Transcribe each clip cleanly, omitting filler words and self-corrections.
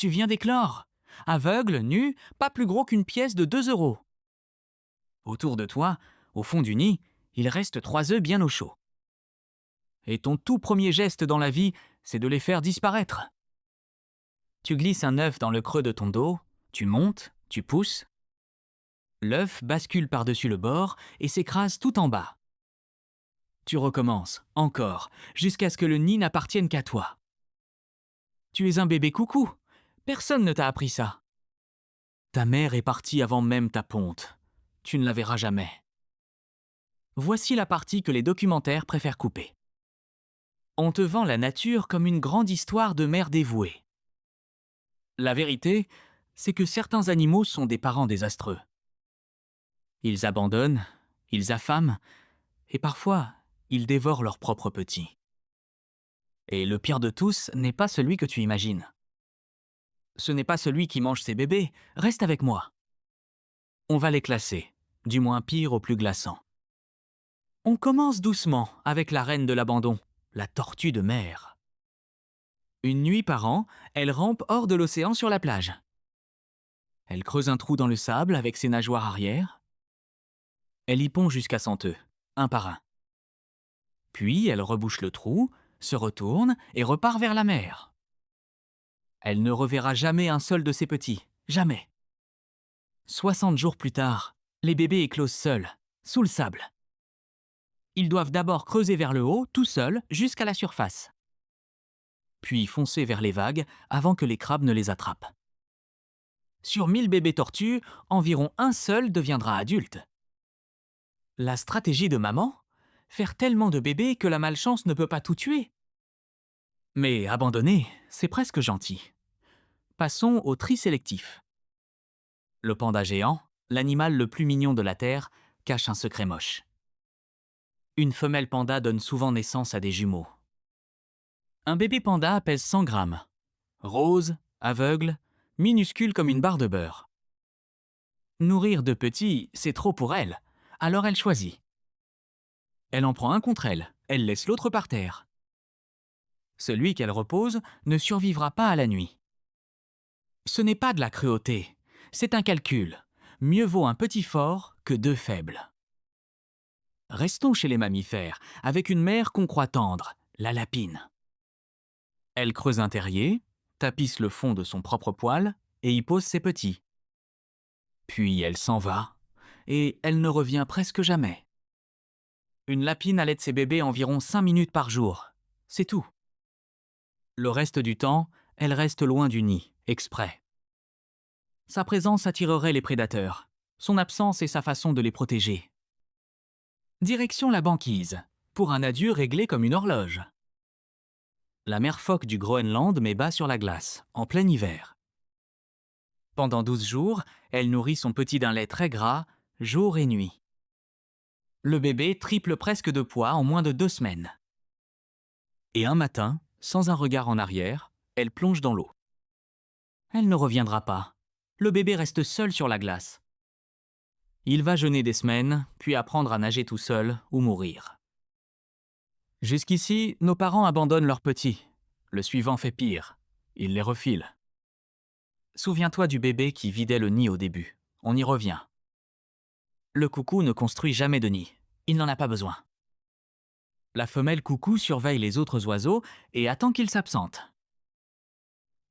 tu viens d'éclore. Aveugle, nu, pas plus gros qu'une pièce de 2 euros. Autour de toi, au fond du nid, il reste 3 œufs bien au chaud. Et ton tout premier geste dans la vie, c'est de les faire disparaître. Tu glisses un œuf dans le creux de ton dos, tu montes, tu pousses. L'œuf bascule par-dessus le bord et s'écrase tout en bas. Tu recommences, encore, jusqu'à ce que le nid n'appartienne qu'à toi. Tu es un bébé coucou. Personne ne t'a appris ça. Ta mère est partie avant même ta ponte. Tu ne la verras jamais. Voici la partie que les documentaires préfèrent couper. On te vend la nature comme une grande histoire de mère dévouée. La vérité, c'est que certains animaux sont des parents désastreux. Ils abandonnent, ils affament, et parfois, ils dévorent leurs propres petits. Et le pire de tous n'est pas celui que tu imagines. Ce n'est pas celui qui mange ses bébés, reste avec moi. On va les classer, du moins pire au plus glaçant. On commence doucement avec la reine de l'abandon, la tortue de mer. Une nuit par an, elle rampe hors de l'océan sur la plage. Elle creuse un trou dans le sable avec ses nageoires arrière. Elle y pond jusqu'à 100 œufs, un par un. Puis elle rebouche le trou, se retourne et repart vers la mer. Elle ne reverra jamais un seul de ses petits, jamais. 60 jours plus tard, les bébés éclosent seuls, sous le sable. Ils doivent d'abord creuser vers le haut, tout seuls, jusqu'à la surface. Puis foncer vers les vagues avant que les crabes ne les attrapent. Sur 1000 bébés tortues, environ un seul deviendra adulte. La stratégie de maman? Faire tellement de bébés que la malchance ne peut pas tout tuer. Mais abandonner, c'est presque gentil. Passons au tri sélectif. Le panda géant, l'animal le plus mignon de la Terre, cache un secret moche. Une femelle panda donne souvent naissance à des jumeaux. Un bébé panda pèse 100 grammes. Rose, aveugle, minuscule comme une barre de beurre. Nourrir de petits, c'est trop pour elle, alors elle choisit. Elle en prend un contre elle, elle laisse l'autre par terre. Celui qu'elle repose ne survivra pas à la nuit. Ce n'est pas de la cruauté, c'est un calcul. Mieux vaut un petit fort que 2 faibles. Restons chez les mammifères, avec une mère qu'on croit tendre, la lapine. Elle creuse un terrier, tapisse le fond de son propre poil et y pose ses petits. Puis elle s'en va, et elle ne revient presque jamais. Une lapine allaite ses bébés environ 5 minutes par jour, c'est tout. Le reste du temps, elle reste loin du nid, exprès. Sa présence attirerait les prédateurs, son absence est sa façon de les protéger. Direction la banquise, pour un adieu réglé comme une horloge. La mère phoque du Groenland met bas sur la glace, en plein hiver. Pendant 12 jours, elle nourrit son petit d'un lait très gras, jour et nuit. Le bébé triple presque de poids en moins de 2 semaines. Et un matin, sans un regard en arrière, elle plonge dans l'eau. Elle ne reviendra pas. Le bébé reste seul sur la glace. Il va jeûner des semaines, puis apprendre à nager tout seul ou mourir. Jusqu'ici, nos parents abandonnent leurs petits. Le suivant fait pire. Il les refile. Souviens-toi du bébé qui vidait le nid au début. On y revient. Le coucou ne construit jamais de nid. Il n'en a pas besoin. La femelle coucou surveille les autres oiseaux et attend qu'ils s'absentent.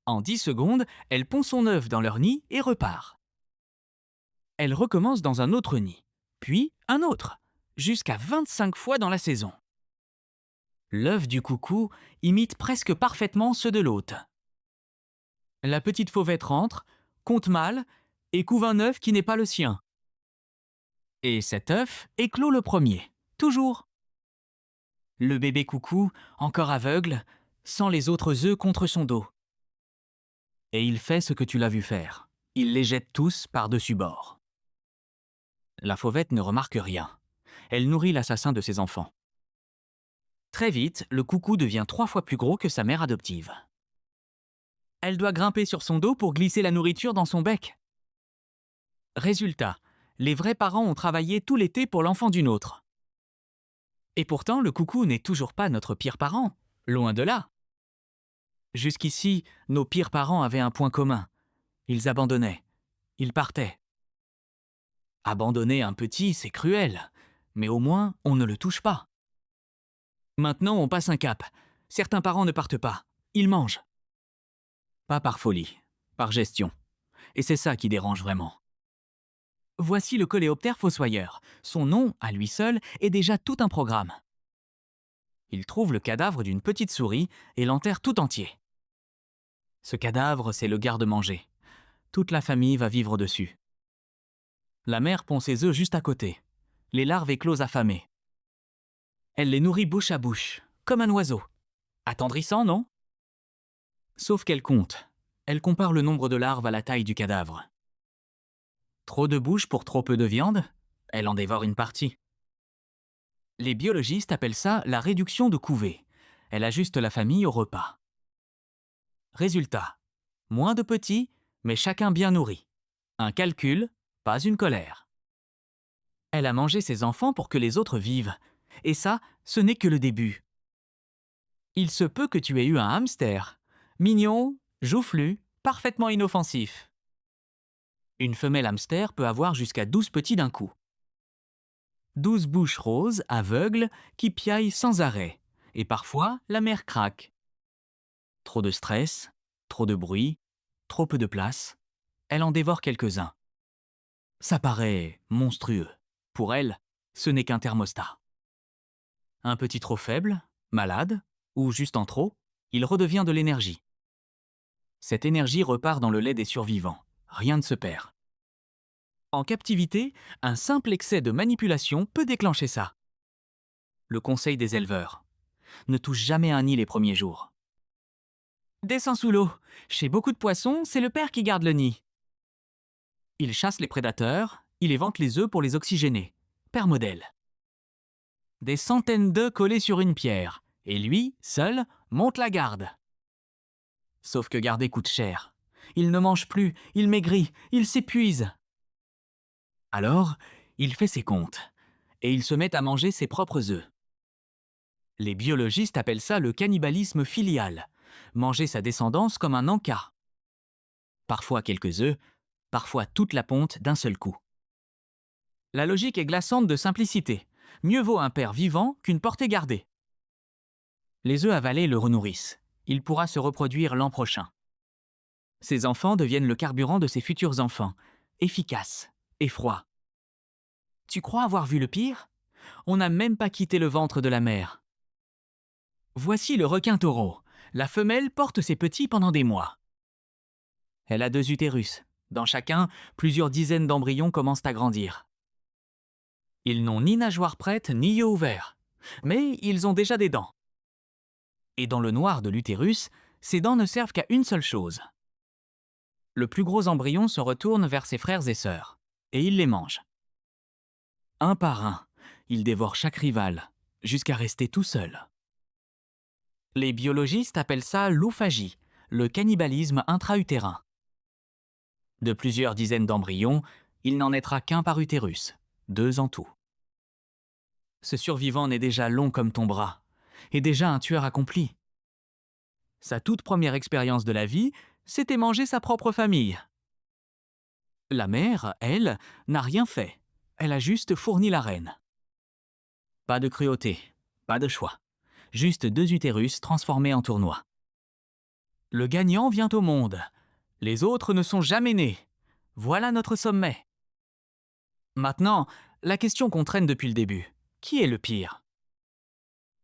En 10 secondes, elle pond son œuf dans leur nid et repart. Elle recommence dans un autre nid, puis un autre, jusqu'à 25 fois dans la saison. L'œuf du coucou imite presque parfaitement ceux de l'hôte. La petite fauvette rentre, compte mal et couve un œuf qui n'est pas le sien. Et cet œuf éclot le premier, toujours. Le bébé coucou, encore aveugle, sent les autres œufs contre son dos. Et il fait ce que tu l'as vu faire. Il les jette tous par-dessus bord. La fauvette ne remarque rien. Elle nourrit l'assassin de ses enfants. Très vite, le coucou devient 3 fois plus gros que sa mère adoptive. Elle doit grimper sur son dos pour glisser la nourriture dans son bec. Résultat, les vrais parents ont travaillé tout l'été pour l'enfant d'une autre. Et pourtant, le coucou n'est toujours pas notre pire parent, loin de là. Jusqu'ici, nos pires parents avaient un point commun. Ils abandonnaient. Ils partaient. Abandonner un petit, c'est cruel. Mais au moins, on ne le touche pas. Maintenant, on passe un cap. Certains parents ne partent pas. Ils mangent. Pas par folie, par gestion. Et c'est ça qui dérange vraiment. Voici le coléoptère fossoyeur. Son nom, à lui seul, est déjà tout un programme. Il trouve le cadavre d'une petite souris et l'enterre tout entier. Ce cadavre, c'est le garde-manger. Toute la famille va vivre dessus. La mère pond ses œufs juste à côté. Les larves éclosent affamées. Elle les nourrit bouche à bouche, comme un oiseau. Attendrissant, non? Sauf qu'elle compte. Elle compare le nombre de larves à la taille du cadavre. Trop de bouche pour trop peu de viande? Elle en dévore une partie. Les biologistes appellent ça la réduction de couvée. Elle ajuste la famille au repas. Résultat, moins de petits, mais chacun bien nourri. Un calcul, pas une colère. Elle a mangé ses enfants pour que les autres vivent. Et ça, ce n'est que le début. Il se peut que tu aies eu un hamster. Mignon, joufflu, parfaitement inoffensif. Une femelle hamster peut avoir jusqu'à 12 petits d'un coup. 12 bouches roses, aveugles, qui piaillent sans arrêt. Et parfois, la mère craque. Trop de stress, trop de bruit, trop peu de place. Elle en dévore quelques-uns. Ça paraît monstrueux. Pour elle, ce n'est qu'un thermostat. Un petit trop faible, malade, ou juste en trop, il redevient de l'énergie. Cette énergie repart dans le lait des survivants. Rien ne se perd. En captivité, un simple excès de manipulation peut déclencher ça. Le conseil des éleveurs. Ne touche jamais un nid les premiers jours. Descends sous l'eau. Chez beaucoup de poissons, c'est le père qui garde le nid. Il chasse les prédateurs, il évente les œufs pour les oxygéner. Père modèle. Des centaines d'œufs collés sur une pierre. Et lui, seul, monte la garde. Sauf que garder coûte cher. Il ne mange plus, il maigrit, il s'épuise. Alors, il fait ses comptes. Et il se met à manger ses propres œufs. Les biologistes appellent ça le cannibalisme filial. Manger sa descendance comme un en-cas. Parfois quelques œufs, parfois toute la ponte d'un seul coup. La logique est glaçante de simplicité. Mieux vaut un père vivant qu'une portée gardée. Les œufs avalés le renourrissent. Il pourra se reproduire l'an prochain. Ses enfants deviennent le carburant de ses futurs enfants. Efficaces et froids. Tu crois avoir vu le pire? On n'a même pas quitté le ventre de la mère. Voici le requin-taureau. La femelle porte ses petits pendant des mois. Elle a 2 utérus. Dans chacun, plusieurs dizaines d'embryons commencent à grandir. Ils n'ont ni nageoire prête, ni yeux ouverts. Mais ils ont déjà des dents. Et dans le noir de l'utérus, ces dents ne servent qu'à une seule chose. Le plus gros embryon se retourne vers ses frères et sœurs. Et il les mange. Un par un, il dévore chaque rival, jusqu'à rester tout seul. Les biologistes appellent ça l'oophagie, le cannibalisme intra-utérin. De plusieurs dizaines d'embryons, il n'en naîtra qu'un par utérus, 2 en tout. Ce survivant n'est déjà long comme ton bras, et déjà un tueur accompli. Sa toute première expérience de la vie, c'était manger sa propre famille. La mère, elle, n'a rien fait. Elle a juste fourni la reine. Pas de cruauté, pas de choix. Juste 2 utérus transformés en tournois. Le gagnant vient au monde. Les autres ne sont jamais nés. Voilà notre sommet. Maintenant, la question qu'on traîne depuis le début. Qui est le pire?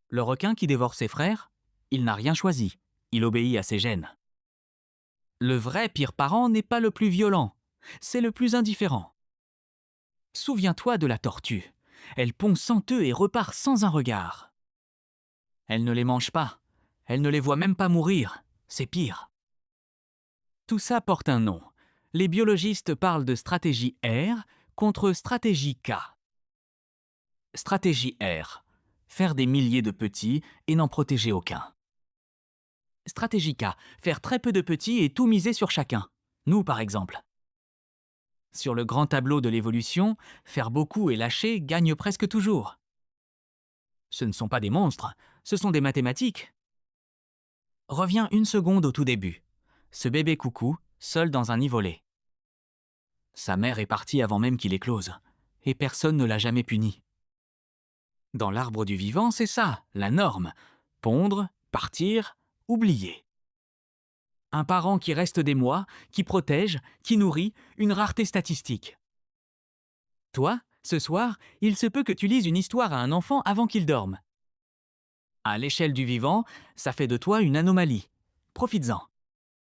Le requin qui dévore ses frères? Il n'a rien choisi. Il obéit à ses gènes. Le vrai pire parent n'est pas le plus violent. C'est le plus indifférent. Souviens-toi de la tortue. Elle pond 100 œufs et repart sans un regard. Elle ne les mange pas. Elle ne les voit même pas mourir. C'est pire. Tout ça porte un nom. Les biologistes parlent de stratégie R contre stratégie K. Stratégie R. Faire des milliers de petits et n'en protéger aucun. Stratégie K. Faire très peu de petits et tout miser sur chacun. Nous, par exemple. Sur le grand tableau de l'évolution, faire beaucoup et lâcher gagne presque toujours. Ce ne sont pas des monstres, ce sont des mathématiques. Reviens une seconde au tout début. Ce bébé coucou, seul dans un nid volé. Sa mère est partie avant même qu'il éclose, et personne ne l'a jamais puni. Dans l'arbre du vivant, c'est ça, la norme. Pondre, partir, oublier. Un parent qui reste des mois, qui protège, qui nourrit, une rareté statistique. Toi, ce soir, il se peut que tu lises une histoire à un enfant avant qu'il dorme. À l'échelle du vivant, ça fait de toi une anomalie. Profites-en.